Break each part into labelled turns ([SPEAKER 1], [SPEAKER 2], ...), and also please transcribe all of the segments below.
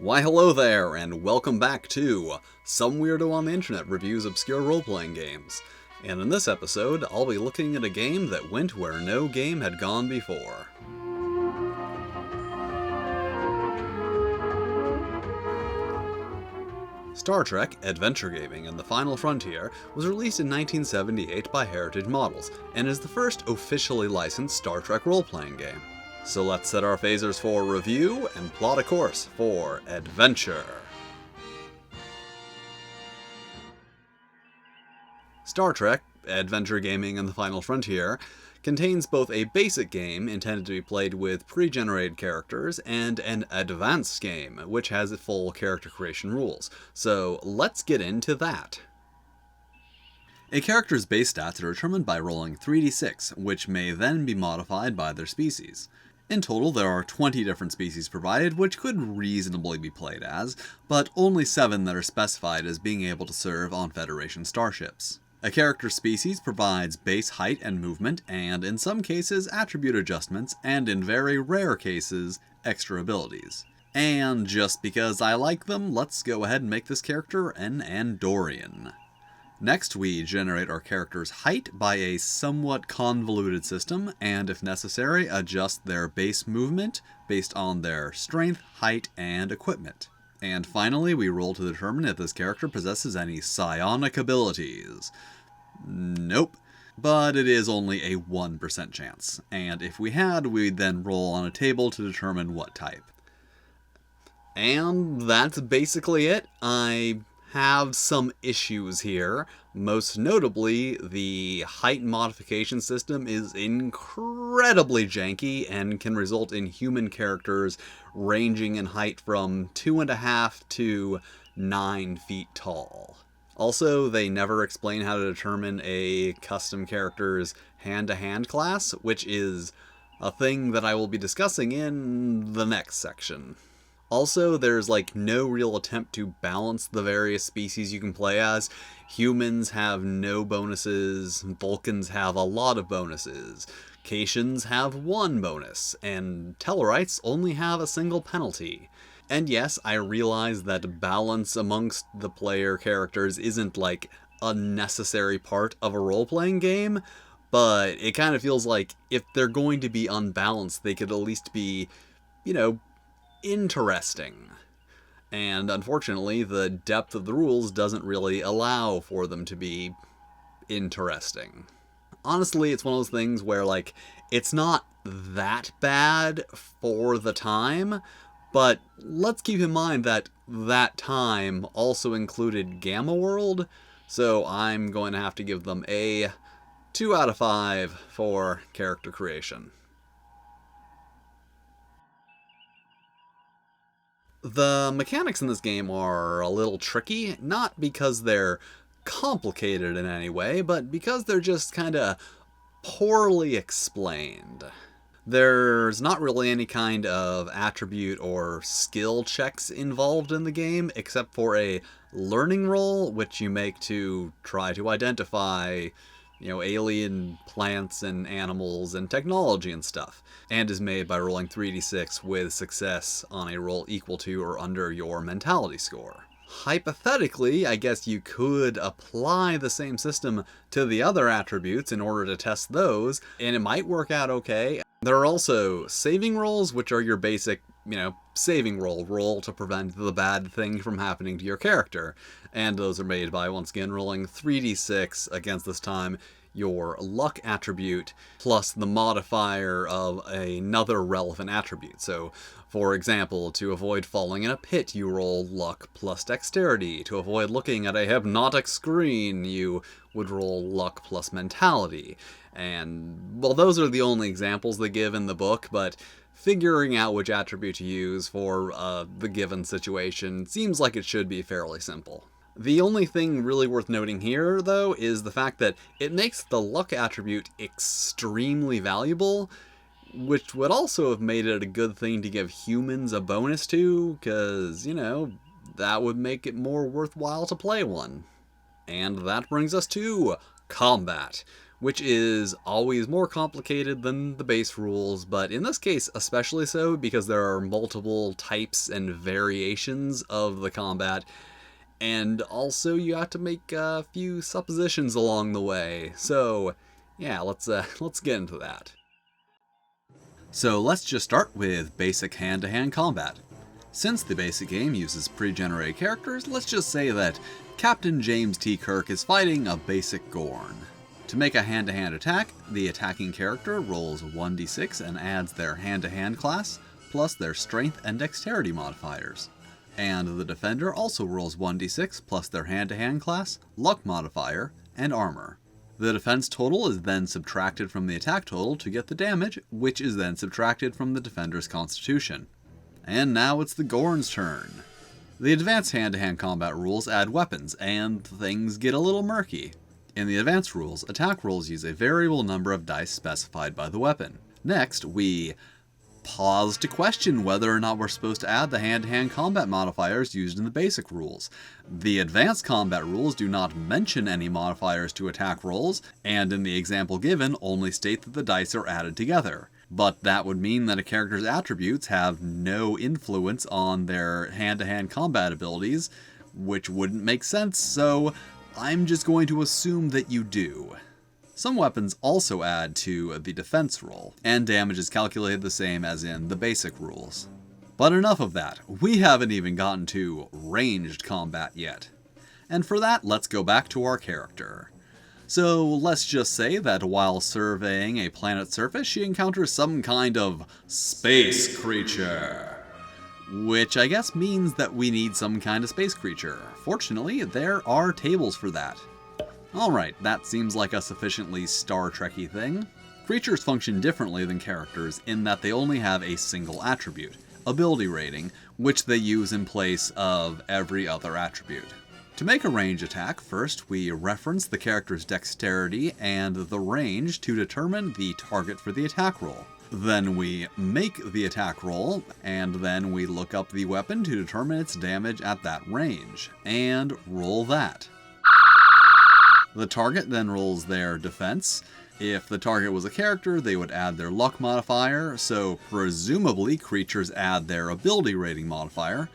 [SPEAKER 1] Why hello there, and welcome back to Some Weirdo on the Internet Reviews Obscure Role-Playing Games. And in this episode, I'll be looking at a game that went where no game had gone before. Star Trek Adventure Gaming and the Final Frontier was released in 1978 by Heritage Models, and is the first officially licensed Star Trek role-playing game. So let's set our phasers for review and plot a course for adventure. Star Trek Adventure Gaming and the Final Frontier contains both a basic game intended to be played with pre-generated characters and an advanced game, which has full character creation rules. So let's get into that. A character's base stats are determined by rolling 3d6, which may then be modified by their species. In total, there are 20 different species provided, which could reasonably be played as, but only 7 that are specified as being able to serve on Federation starships. A character's species provides base height and movement, and in some cases attribute adjustments, and in very rare cases, extra abilities. And just because I like them, let's go ahead and make this character an Andorian. Next, we generate our character's height by a somewhat convoluted system, and if necessary, adjust their base movement based on their strength, height, and equipment. And finally, we roll to determine if this character possesses any psionic abilities. Nope. But it is only a 1% chance, and if we had, we'd then roll on a table to determine what type. And that's basically it. I have some issues here. Most notably, the height modification system is incredibly janky and can result in human characters ranging in height from 2.5 to 9 feet tall. Also, they never explain how to determine a custom character's hand-to-hand class, which is a thing that I will be discussing in the next section. Also, there's no real attempt to balance the various species you can play as. Humans have no bonuses, Vulcans have a lot of bonuses, Caitians have 1 bonus, and Tellarites only have a single penalty. And yes, I realize that balance amongst the player characters isn't a necessary part of a role-playing game, but it kind of feels like if they're going to be unbalanced, they could at least be, interesting. And unfortunately, the depth of the rules doesn't really allow for them to be interesting. Honestly, it's one of those things where, it's not that bad for the time, but let's keep in mind that that time also included Gamma World, so I'm going to have to give them a 2 out of 5 for character creation. The mechanics in this game are a little tricky, not because they're complicated in any way, but because they're just kinda poorly explained. There's not really any kind of attribute or skill checks involved in the game, except for a learning roll, which you make to try to identify alien plants and animals and technology and stuff, and is made by rolling 3d6 with success on a roll equal to or under your mentality score. Hypothetically, I guess you could apply the same system to the other attributes in order to test those, and it might work out okay. There are also saving rolls, which are your basic, saving roll to prevent the bad thing from happening to your character. And those are made by, once again, rolling 3d6 against, this time, your luck attribute plus the modifier of another relevant attribute. So, for example, to avoid falling in a pit, you roll luck plus dexterity. To avoid looking at a hypnotic screen, you would roll luck plus mentality. And, well, those are the only examples they give in the book, but figuring out which attribute to use for the given situation seems like it should be fairly simple. The only thing really worth noting here, though, is the fact that it makes the luck attribute extremely valuable, which would also have made it a good thing to give humans a bonus to, because, that would make it more worthwhile to play one. And that brings us to combat, which is always more complicated than the base rules, but in this case especially so because there are multiple types and variations of the combat, and also you have to make a few suppositions along the way. So yeah, let's get into that. So let's just start with basic hand-to-hand combat. Since the basic game uses pre-generated characters, let's just say that Captain James T. Kirk is fighting a basic Gorn. To make a hand-to-hand attack, the attacking character rolls 1d6 and adds their hand-to-hand class, plus their strength and dexterity modifiers. And the defender also rolls 1d6 plus their hand-to-hand class, luck modifier, and armor. The defense total is then subtracted from the attack total to get the damage, which is then subtracted from the defender's constitution. And now it's the Gorn's turn. The advanced hand-to-hand combat rules add weapons, and things get a little murky. In the advanced rules, attack rolls use a variable number of dice specified by the weapon. Next, we pause to question whether or not we're supposed to add the hand-to-hand combat modifiers used in the basic rules. The advanced combat rules do not mention any modifiers to attack rolls, and in the example given only state that the dice are added together. But that would mean that a character's attributes have no influence on their hand-to-hand combat abilities, which wouldn't make sense, so I'm just going to assume that you do. Some weapons also add to the defense roll, and damage is calculated the same as in the basic rules. But enough of that, we haven't even gotten to ranged combat yet. And for that, let's go back to our character. So let's just say that while surveying a planet's surface, she encounters some kind of space creature. Which I guess means that we need some kind of space creature. Fortunately, there are tables for that. Alright, that seems like a sufficiently Star Trek-y thing. Creatures function differently than characters in that they only have a single attribute, ability rating, which they use in place of every other attribute. To make a range attack, first we reference the character's dexterity and the range to determine the target for the attack roll. Then we make the attack roll, and then we look up the weapon to determine its damage at that range, and roll that. The target then rolls their defense. If the target was a character, they would add their luck modifier, so presumably creatures add their ability rating modifier.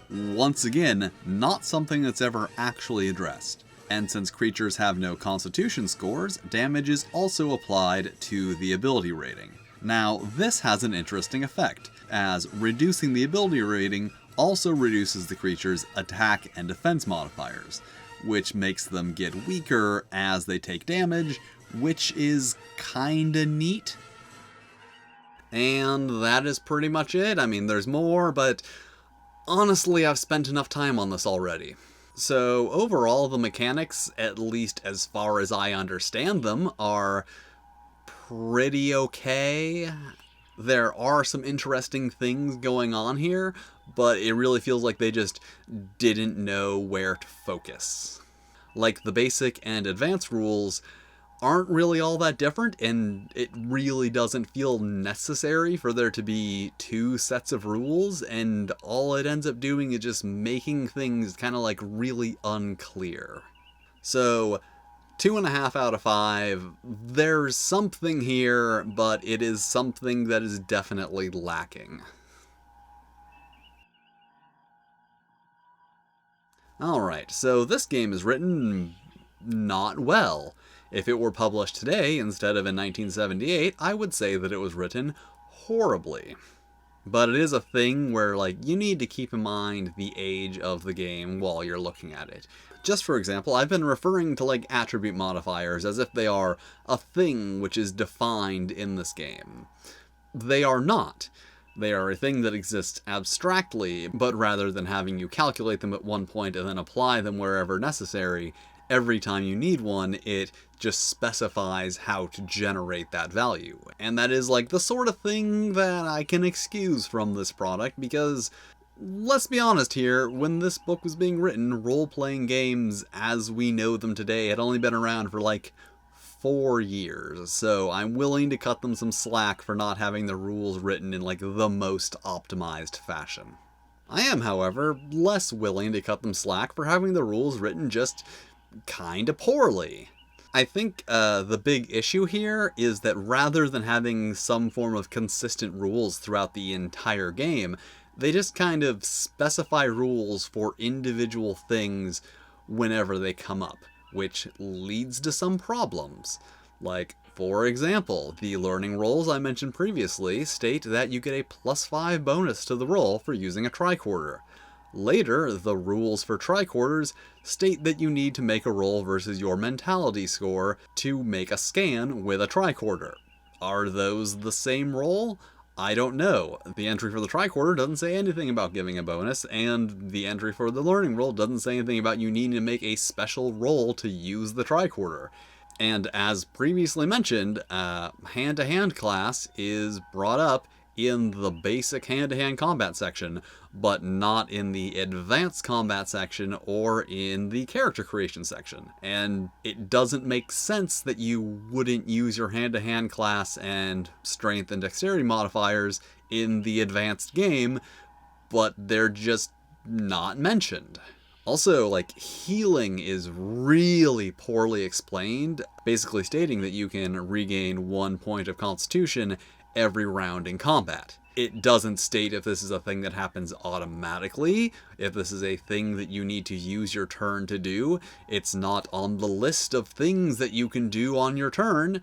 [SPEAKER 1] Once again, not something that's ever actually addressed. And since creatures have no constitution scores, damage is also applied to the ability rating. Now, this has an interesting effect, as reducing the ability rating also reduces the creature's attack and defense modifiers, which makes them get weaker as they take damage, which is kinda neat. And that is pretty much it. I mean, there's more, but honestly, I've spent enough time on this already. So overall, the mechanics, at least as far as I understand them, are pretty okay. There are some interesting things going on here, but it really feels like they just didn't know where to focus. Like, the basic and advanced rules aren't really all that different, and it really doesn't feel necessary for there to be two sets of rules, and all it ends up doing is just making things kind of like really unclear. So 2.5 out of 5. There's something here, but it is something that is definitely lacking. Alright, so this game is written not well. If it were published today instead of in 1978, I would say that it was written horribly. But it is a thing where, like, you need to keep in mind the age of the game while you're looking at it. Just for example, I've been referring to, like, attribute modifiers as if they are a thing which is defined in this game. They are not. They are a thing that exists abstractly, but rather than having you calculate them at one point and then apply them wherever necessary, every time you need one, it just specifies how to generate that value. And that is like the sort of thing that I can excuse from this product because, let's be honest here, when this book was being written, role-playing games as we know them today had only been around for like 4 years, so I'm willing to cut them some slack for not having the rules written in like the most optimized fashion. I am, however, less willing to cut them slack for having the rules written just kinda poorly. I think the big issue here is that rather than having some form of consistent rules throughout the entire game, they just kind of specify rules for individual things whenever they come up, which leads to some problems. Like, for example, the learning rolls I mentioned previously state that you get a +5 bonus to the roll for using a tricorder. Later, the rules for tricorders state that you need to make a roll versus your mentality score to make a scan with a tricorder. Are those the same roll? I don't know. The entry for the tricorder doesn't say anything about giving a bonus, and the entry for the learning roll doesn't say anything about you needing to make a special roll to use the tricorder. And as previously mentioned, hand-to-hand class is brought up in the basic hand-to-hand combat section, but not in the advanced combat section or in the character creation section. And it doesn't make sense that you wouldn't use your hand-to-hand class and strength and dexterity modifiers in the advanced game, but they're just not mentioned. Also, healing is really poorly explained, basically stating that you can regain 1 point of constitution every round in combat. It doesn't state if this is a thing that happens automatically, if this is a thing that you need to use your turn to do. It's not on the list of things that you can do on your turn.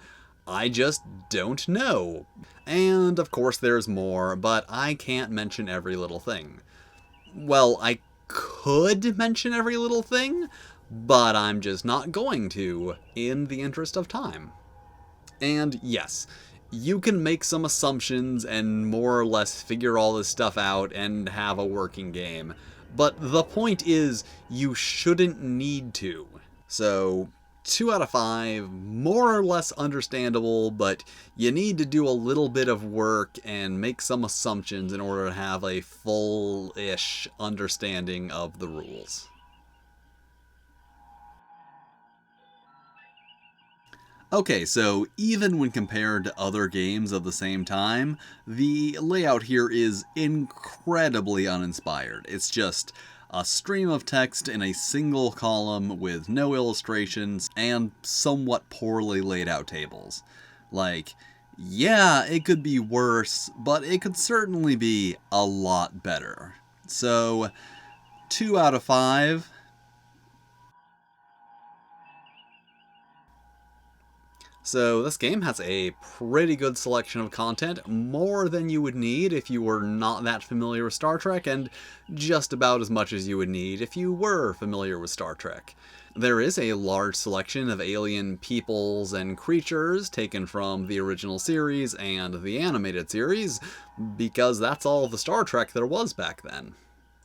[SPEAKER 1] I just don't know. And of course there's more, but I can't mention every little thing. Well, I could mention every little thing, but I'm just not going to, in the interest of time. And yes, you can make some assumptions and more or less figure all this stuff out and have a working game. But the point is, you shouldn't need to. So, 2 out of 5, more or less understandable, but you need to do a little bit of work and make some assumptions in order to have a full-ish understanding of the rules. Okay, so even when compared to other games of the same time, the layout here is incredibly uninspired. It's just a stream of text in a single column with no illustrations and somewhat poorly laid out tables. Yeah, it could be worse, but it could certainly be a lot better. So, 2 out of 5. So this game has a pretty good selection of content, more than you would need if you were not that familiar with Star Trek, and just about as much as you would need if you were familiar with Star Trek. There is a large selection of alien peoples and creatures taken from the original series and the animated series, because that's all the Star Trek there was back then.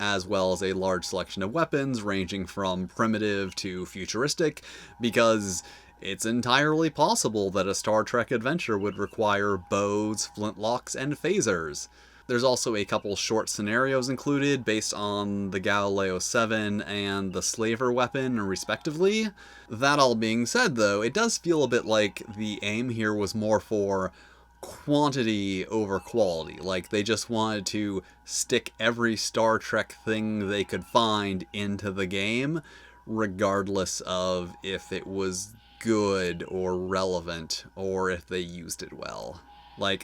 [SPEAKER 1] As well as a large selection of weapons ranging from primitive to futuristic, because it's entirely possible that a Star Trek adventure would require bows, flintlocks, and phasers. There's also a couple short scenarios included based on the Galileo 7 and the Slaver weapon, respectively. That all being said, though, it does feel a bit like the aim here was more for quantity over quality. They just wanted to stick every Star Trek thing they could find into the game, regardless of if it was good or relevant, or if they used it well.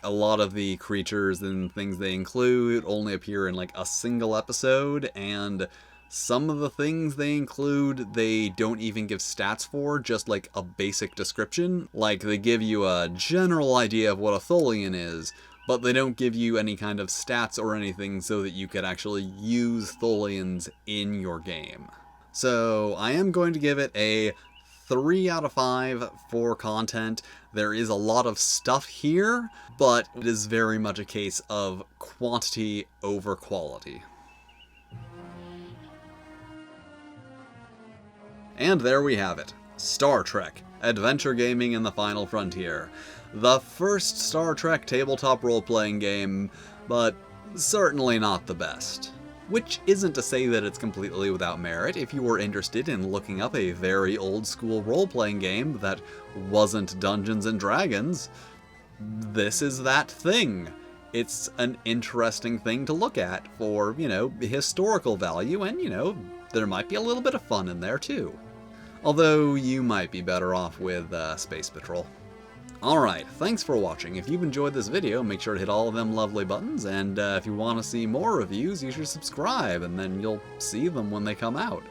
[SPEAKER 1] A lot of the creatures and things they include only appear in a single episode, and some of the things they include they don't even give stats for, just a basic description. They give you a general idea of what a Tholian is, but they don't give you any kind of stats or anything so that you could actually use Tholians in your game. So I am going to give it a 3 out of 5 for content. There is a lot of stuff here, but it is very much a case of quantity over quality. And there we have it. Star Trek: Adventure Gaming in the Final Frontier. The first Star Trek tabletop role-playing game, but certainly not the best. Which isn't to say that it's completely without merit. If you were interested in looking up a very old-school role-playing game that wasn't Dungeons & Dragons, this is that thing. It's an interesting thing to look at for, historical value, and, there might be a little bit of fun in there, too. Although you might be better off with Space Patrol. Alright, thanks for watching. If you've enjoyed this video, make sure to hit all of them lovely buttons, and if you want to see more reviews, you should subscribe, and then you'll see them when they come out.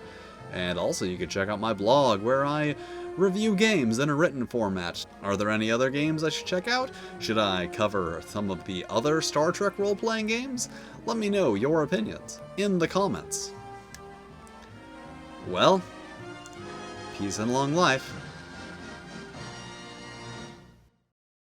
[SPEAKER 1] And also, you can check out my blog, where I review games in a written format. Are there any other games I should check out? Should I cover some of the other Star Trek role-playing games? Let me know your opinions in the comments. Well, peace and long life.